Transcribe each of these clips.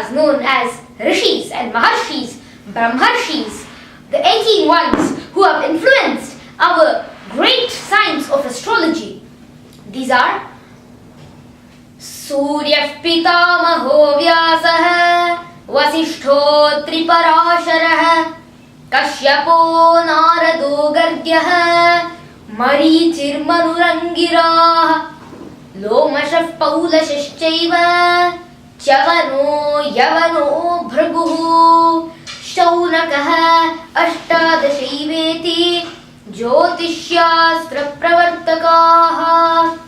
Vedas known as Rishis and Maharshis, Brahmarshis, the 18 ones who have influenced our great science of astrology. These are Surya Pitamaho Vyasah, Vashistho Parashara, Kashyapa Narado Gargyah, Marichir Manurangira, Lomashav Paulashashchaiva, Chavano Yavano Bhrigu, Shaunakah Ashtadashiveti, Jyotishyastra Pravartakaha.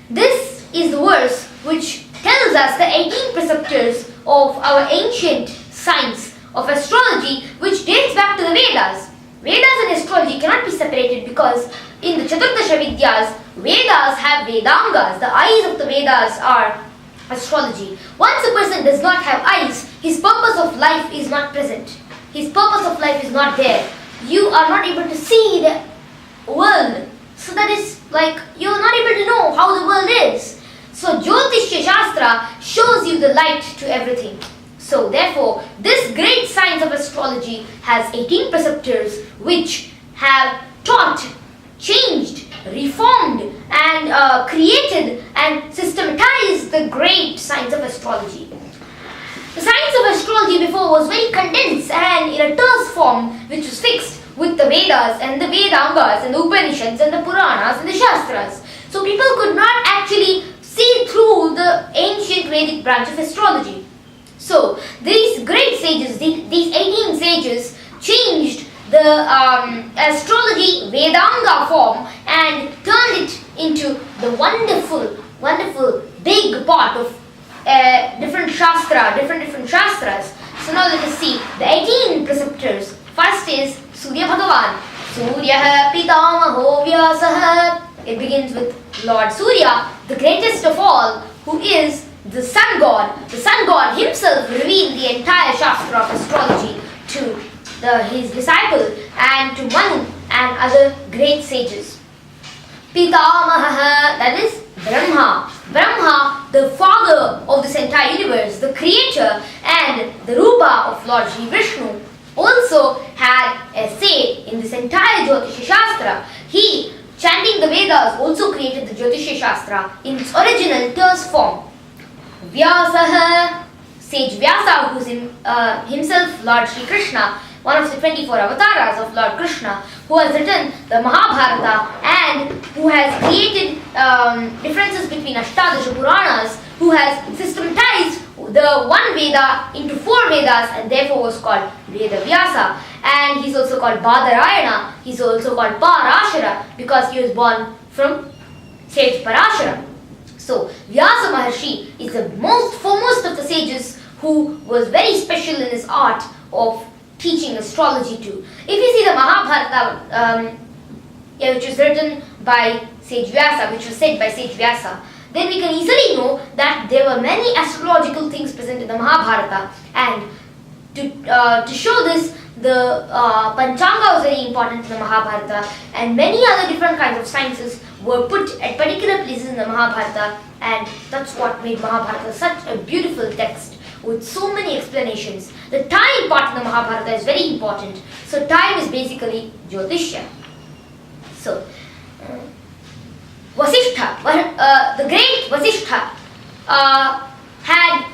This is the verse which tells us the 18 preceptors of our ancient science of astrology, which dates back to the Vedas. Vedas and astrology cannot be separated because in the Chaturdasha Vidyas, Vedas have Vedangas. The eyes of the Vedas are astrology. Once a person does not have eyes, his purpose of life is not present. His purpose of life is not there. You are not able to see the world. So that is like you are not able to know how the world is. So Jyotishya Shastra shows you the light to everything. So therefore, this great science of astrology has 18 preceptors which have taught, changed, reformed and created and systematized the great science of astrology. The science of astrology before was very condensed and in a terse form which was fixed with the Vedas and the Vedangas and the Upanishads and the Puranas and the Shastras. So people could not actually see through the ancient Vedic branch of astrology. So these great sages, these 18 sages changed the astrology Vedanga form and turned it into the wonderful big part of different shastras. So now let us see the 18 preceptors. First is Surya Bhagavan. Surya Pitamaho Vyasah. It begins with Lord Surya, the greatest of all, who is the sun god. The sun god himself revealed the entire shastra of astrology to his disciple and to Manu and other great sages. Pitamaha, that is Brahma. Brahma, the father of this entire universe, the creator and the Rupa of Lord Sri Vishnu, also had a say in this entire Jyotisha Shastra. He, chanting the Vedas, also created the Jyotisha Shastra in its original terse form. Vyasaha, sage Vyasa, who is himself Lord Sri Krishna, one of the 24 avatars of Lord Krishna, who has written the Mahabharata and who has created differences between Ashtadasha Puranas, who has systematized the one Veda into 4 Vedas and therefore was called Veda Vyasa. And he's also called Badarayana, he's also called Parashara because he was born from sage Parashara. So Vyasa Maharshi is the most foremost of the sages who was very special in his art of teaching astrology to. If you see the Mahabharata, which was written by sage Vyasa, which was said by sage Vyasa, then we can easily know that there were many astrological things present in the Mahabharata, and to show this, the Panchanga was very important in the Mahabharata, and many other different kinds of sciences were put at particular places in the Mahabharata, and that's what made Mahabharata such a beautiful text with so many explanations. The time part in the Mahabharata is very important. So time is basically Jyotishya. So Vashistha, the great Vashistha, had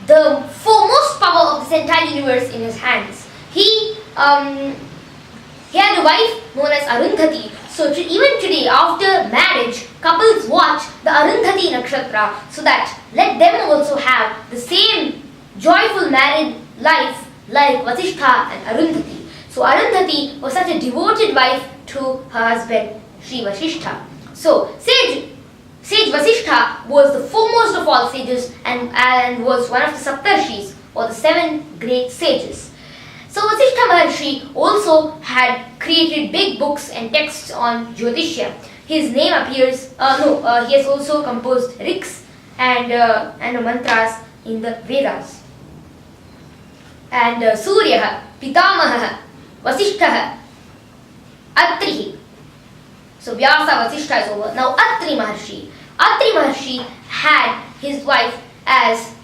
the foremost power of this entire universe in his hands. He had a wife known as Arundhati. So even today, after marriage, couples watch the Arundhati Nakshatra so that let them also have the same joyful married life like Vashistha and Arundhati. So Arundhati was such a devoted wife to her husband, Sri Vashistha. So Sage Vashistha was the foremost of all sages and was one of the Saptarshis, or the 7 great sages. So Vashistha Maharshi also had created big books and texts on Jyotishya. His name appears, he has also composed riks and mantras in the Vedas. And Surya, Pitamaha, Vashistha, Atri. So Vyasa, Vashistha is over. Now Atri Maharshi. Atri Maharshi had his wife as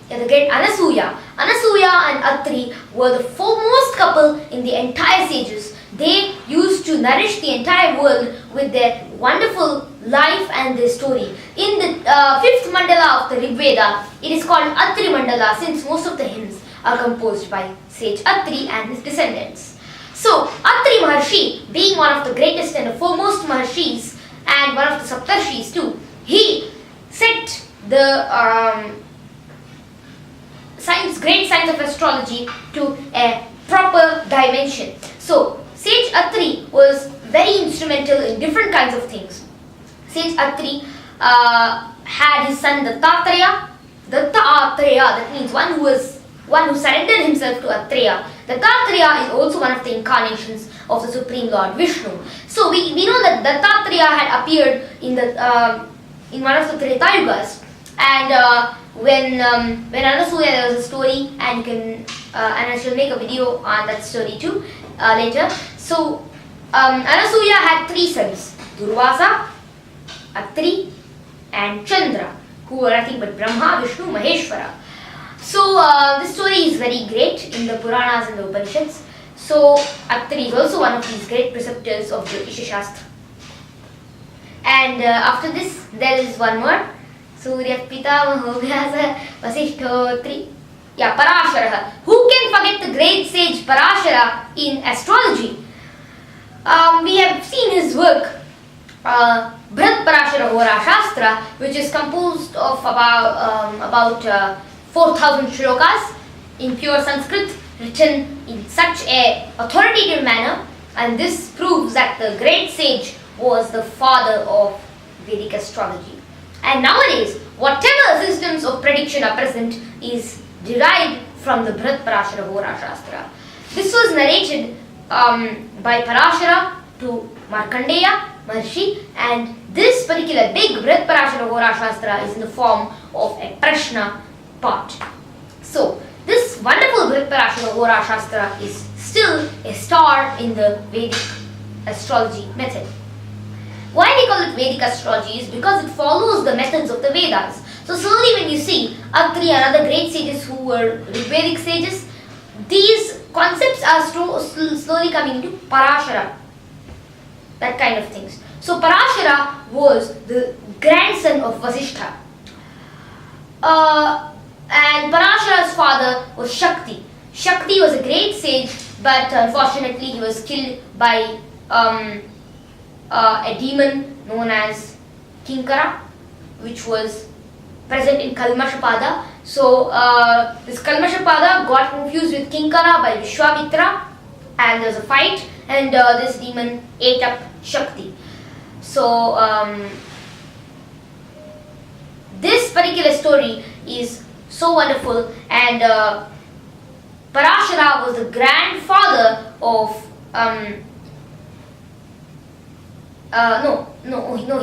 the great Anasuya. Anasuya and Atri were the foremost couple in the entire sages. They used to nourish the entire world with their wonderful life and their story. In the fifth mandala of the Rig Veda, it is called Atri Mandala, since most of the hymns are composed by sage Atri and his descendants. So, Atri Maharshi, being one of the greatest and the foremost Maharshis and one of the Saptarshis too, he set the great science of astrology to a proper dimension. So, Sage Atri was very instrumental in different kinds of things. Sage Atri had his son Dattatreya. That means one who surrendered himself to Atreya. Dattatreya is also one of the incarnations of the Supreme Lord Vishnu. So we know that Dattatreya had appeared in one of the Treta Yugas, and when Anasuya, there was a story, and I shall make a video on that story too later. So Anasuya had three sons: Durvasa, Atri, and Chandra, who were nothing but Brahma, Vishnu, Maheshwara. So this story is very great in the Puranas and the Upanishads. So Atri is also one of these great preceptors of Jyotisha Shastra. And after this, there is one more. Surya Pitamaho Vyasa Vashistha Atri. Yeah, Parashara. Who can forget the great sage Parashara in astrology? We have seen his work, Parashara Hora Shastra, which is composed of about 4,000 shlokas in pure Sanskrit, written in such a authoritative manner, and this proves that the great sage was the father of Vedic astrology. And nowadays, whatever systems of prediction are present is derived from the Parashara Hora Shastra. This was narrated by Parashara to Markandeya Maharshi, and this particular big Parashara Hora Shastra is in the form of a Prashna part. So, this wonderful Parashara Hora Shastra is still a star in the Vedic astrology method. Why we call it Vedic astrology is because it follows the methods of the Vedas. So slowly when you see Atri and other great sages who were Vedic sages, these concepts are slowly coming into Parashara, that kind of things. So Parashara was the grandson of Vashistha. And Parashara's father was Shakti. Shakti was a great sage, but unfortunately he was killed by a demon known as Kinkara, which was present in Kalmashapada. So this Kalmashapada got confused with Kinkara by Vishwamitra, and there was a fight, and this demon ate up Shakti. So this particular story is so wonderful, and Parashara was the grandfather of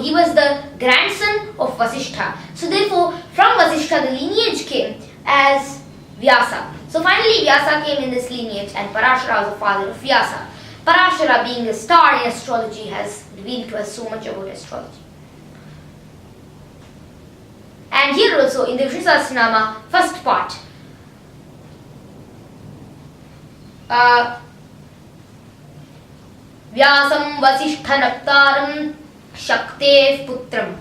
he was the grandson of Vashistha. So therefore, from Vashistha the lineage came as Vyasa. So finally Vyasa came in this lineage, and Parashara was the father of Vyasa. Parashara, being a star in astrology, has revealed to us so much about astrology. And here also in the Vishnu Sahasranama, first part, Vyasam Vasishtha Naktaram Shaktev Putram.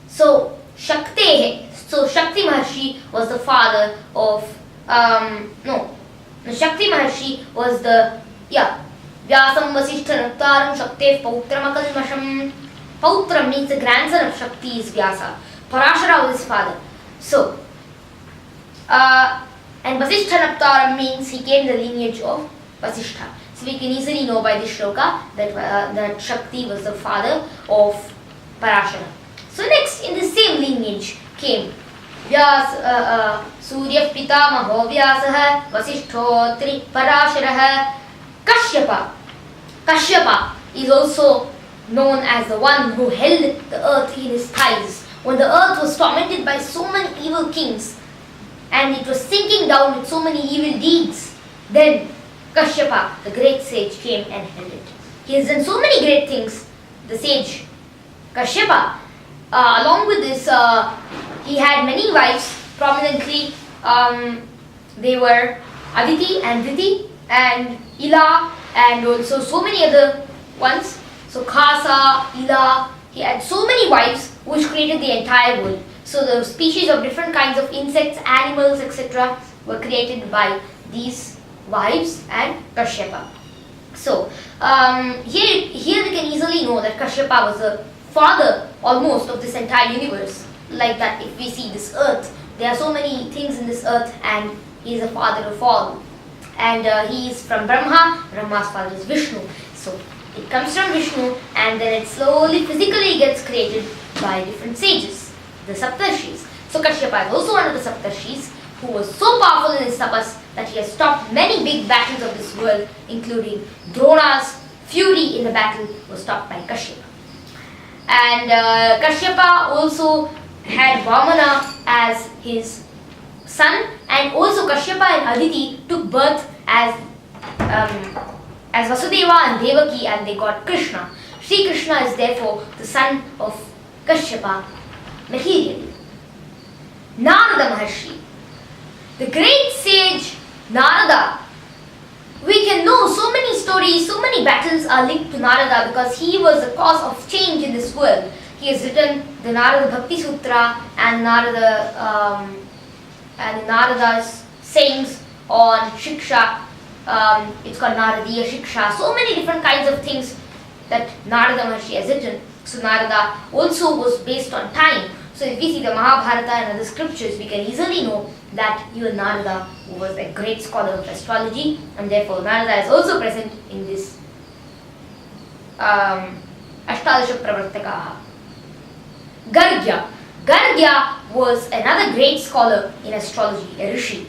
So Shakti Maharshi was the father of Shakti Maharshi was the Vyasam Vasishtha Naktaram Shaktev Pautram Akalmasham. Pautram means the grandson of Shakti is Vyasa. Parashara was his father. So and Vasishtha Naktaram means he came in the lineage of Vasishtha. So we can easily know by this shloka that Shakti was the father of Parashara. So next in the same lineage came Surya Pitamaho Vyasah Vasishtotri Parashara Kashyapa. Kashyapa is also known as the one who held the earth in his thighs when the earth was tormented by so many evil kings and it was sinking down with so many evil deeds. Then Kashyapa, the great sage, came and held it. He has done so many great things, the sage Kashyapa. Along with this, he had many wives, prominently They were Aditi and Diti and Ila and also so many other ones. So Khasa, Ila, he had so many wives which created the entire world. So the species of different kinds of insects, animals, etc. were created by these wives and Kashyapa. So here we can easily know that Kashyapa was the father almost of this entire universe. Like that, if we see this earth, there are so many things in this earth and he is the father of all. And he is from Brahma. Brahma's father is Vishnu. So it comes from Vishnu and then it slowly physically gets created by different sages, the Saptarshis. So Kashyapa is also one of the Saptarshis who was so powerful in his tapas that he has stopped many big battles of this world, including Drona's fury in the battle was stopped by Kashyapa. And Kashyapa also had Vamana as his son, and also Kashyapa and Aditi took birth as Vasudeva and Devaki, and they got Krishna. Sri Krishna is therefore the son of Kashyapa materially. Narada Maharshi, the great sage Narada. We can know so many stories, so many battles are linked to Narada because he was the cause of change in this world. He has written the Narada Bhakti Sutra and Narada's sayings on Shiksha. It's called Naradiya Shiksha. So many different kinds of things that Narada Maharshi has written. So Narada also was based on time. So if we see the Mahabharata and other scriptures, we can easily know that even Narada was a great scholar of astrology, and therefore Narada is also present in this Ashtadasha Pravartakaha. Gargya. Gargya was another great scholar in astrology, a rishi.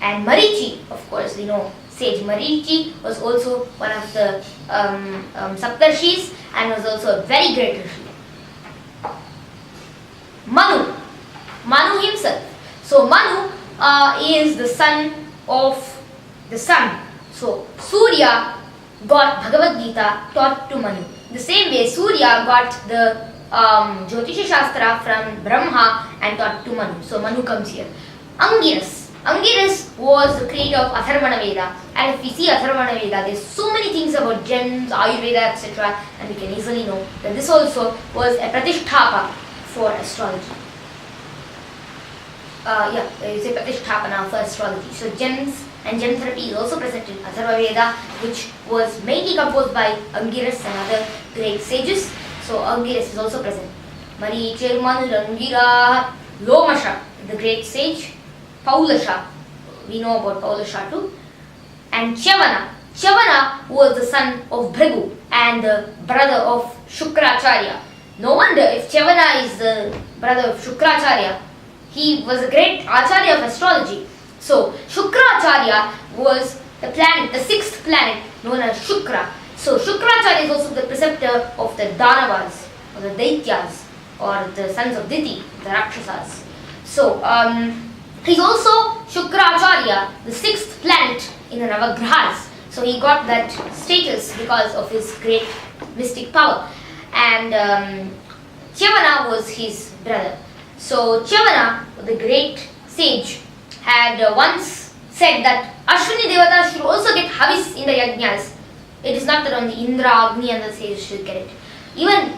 And Marichi, of course, we know sage Marichi was also one of the Saptarshis and was also a very great rishi. Manu himself. So Manu is the son of the sun. So Surya got Bhagavad Gita taught to Manu. The same way Surya got the Jyotisha Shastra from Brahma and taught to Manu. So Manu comes here. Angiras. Angiras was the creator of Atharvana Veda, and if we see Atharvana Veda, there's so many things about gems, Ayurveda, etc. and we can easily know that this also was a Pratishtapa for astrology. It's a Pratisthapana for astrology. So gems and gem therapy is also present in Atharva Veda, which was mainly composed by Angiras and other great sages. So Angiras is also present. Marichir Angira, Lomasha, the great sage. Paulasha, we know about Paulasha too. And Chavana. Chavana was the son of Bhrigu and the brother of Shukracharya. No wonder if Chavana is the brother of Shukracharya, he was a great acharya of astrology. So Shukracharya was the planet, the sixth planet known as Shukra. So Shukracharya is also the preceptor of the Danavas or the Daityas or the sons of Diti, the Rakshasas. So he's also Shukracharya, the sixth planet in the Navagrahas. So he got that status because of his great mystic power. And Chavana was his brother. So Chavana, the great sage, had once said that Ashwini Devatas should also get Havis in the Yajnas. It is not that only Indra, Agni and the sages should get it. Even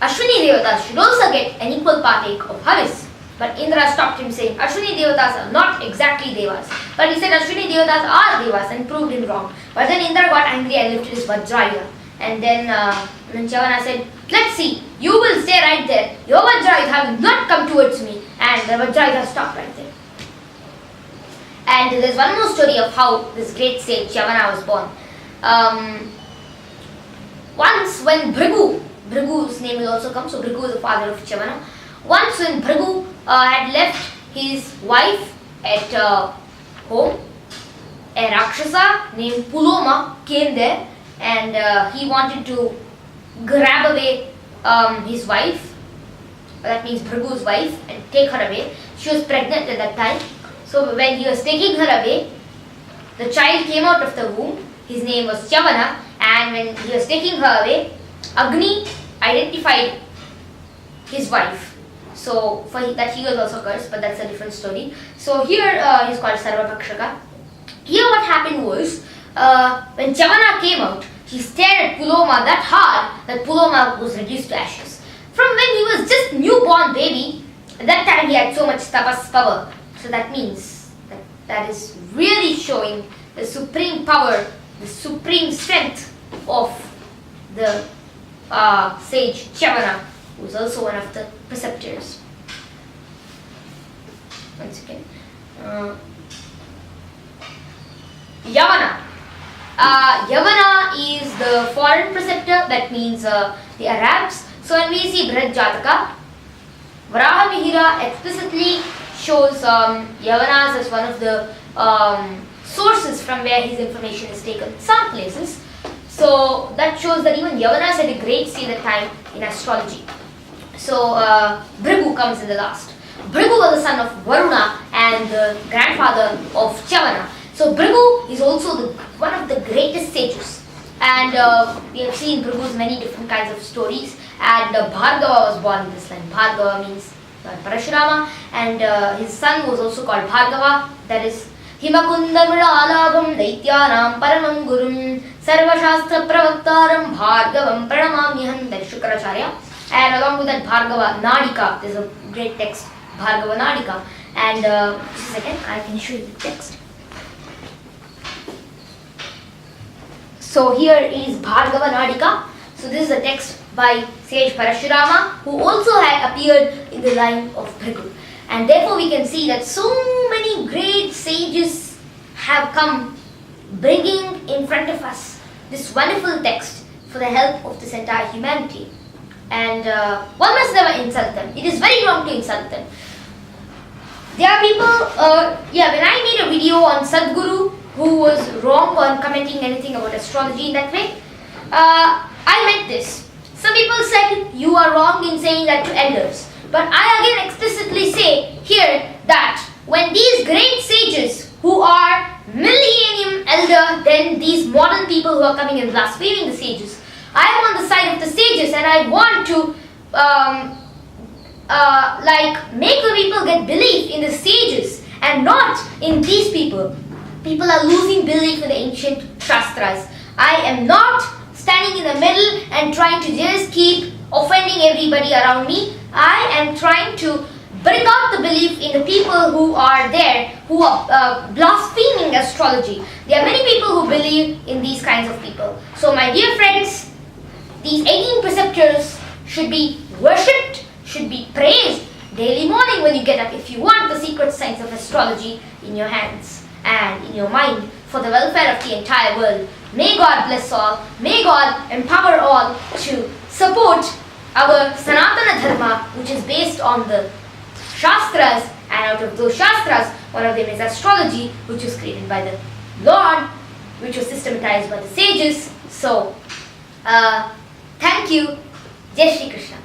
Ashwini Devatas should also get an equal partake of Havis. But Indra stopped him saying Ashwini Devatas are not exactly Devas. But he said Ashwini Devatas are Devas and proved him wrong. But then Indra got angry and lifted his Vajrayuda. And then Chavana said, let's see, you will stay right there. Your Vajrayuda will not come towards me. And the Vajrayuda stopped right there. And there's one more story of how this great sage Chavana was born. Once when Bhrigu's name will also come, so Bhrigu is the father of Chavana. Once when Bhrigu had left his wife at home, a Rakshasa named Puloma came there and he wanted to grab away his wife, that means Bhrigu's wife, and take her away. She was pregnant at that time. So when he was taking her away, the child came out of the womb. His name was Chavana, and when he was taking her away, Agni identified his wife. So for that he was also cursed, but that's a different story. So here he's called Sarvabhakshaka. Here what happened was, when Chavana came out, he stared at Puloma that hard that Puloma was reduced to ashes. From when he was just newborn baby, at that time he had so much tapas power. So that means that is really showing the supreme power, the supreme strength of the sage Chavana, who is also one of the preceptors. Once again, Yavana. Yavana is the foreign preceptor, that means the Arabs. So when we see Bhraj Jataka, Varaha Mihira explicitly shows Yavanas as one of the sources from where his information is taken. Some places. So that shows that even Yavanas had a great say at the time in astrology. So Bhrigu comes in the last. Bhrigu was the son of Varuna and the grandfather of Chavana. So Bhrigu is also one of the greatest sages. And we have seen Bhrigu's many different kinds of stories. And Bhargava was born in this land. Bhargava means Parashara, and his son was also called Bhargava. That is Himakundamralabham Daityanam Paramam Gurum Sarvashastra Pravaktaram Bhargavam Pranamamyaham. That is Shukracharya. And along with that Bhargava Nadika, there is a great text, Bhargava Nadika. And just a second, I can show you the text. So here is Bhargava Nadika. So this is a text by sage Parashurama, who also had appeared in the line of Bhrigu. And therefore we can see that so many great sages have come bringing in front of us this wonderful text for the help of this entire humanity. And one must never insult them. It is very wrong to insult them. There are people, when I made a video on Sadhguru, who was wrong on commenting anything about astrology in that way, I meant this. Some people said you are wrong in saying that to elders. But I again explicitly say here that when these great sages who are millennium elder than these modern people who are coming and blaspheming the sages, I am on the side of the sages, and I want to make the people get belief in the sages and not in these people. People are losing belief in the ancient Shastras. I am not standing in the middle and trying to just keep offending everybody around me. I am trying to bring out the belief in the people who are there, who are blaspheming astrology. There are many people who believe in these kinds of people. So my dear friends, these 18 preceptors should be worshipped, should be praised daily morning when you get up, if you want the secret science of astrology in your hands and in your mind for the welfare of the entire world. May God bless all. May God empower all to support our Sanatana Dharma, which is based on the Shastras, and out of those Shastras, one of them is astrology, which was created by the Lord, which was systematized by the sages. So, thank you. Jai Shri Krishna.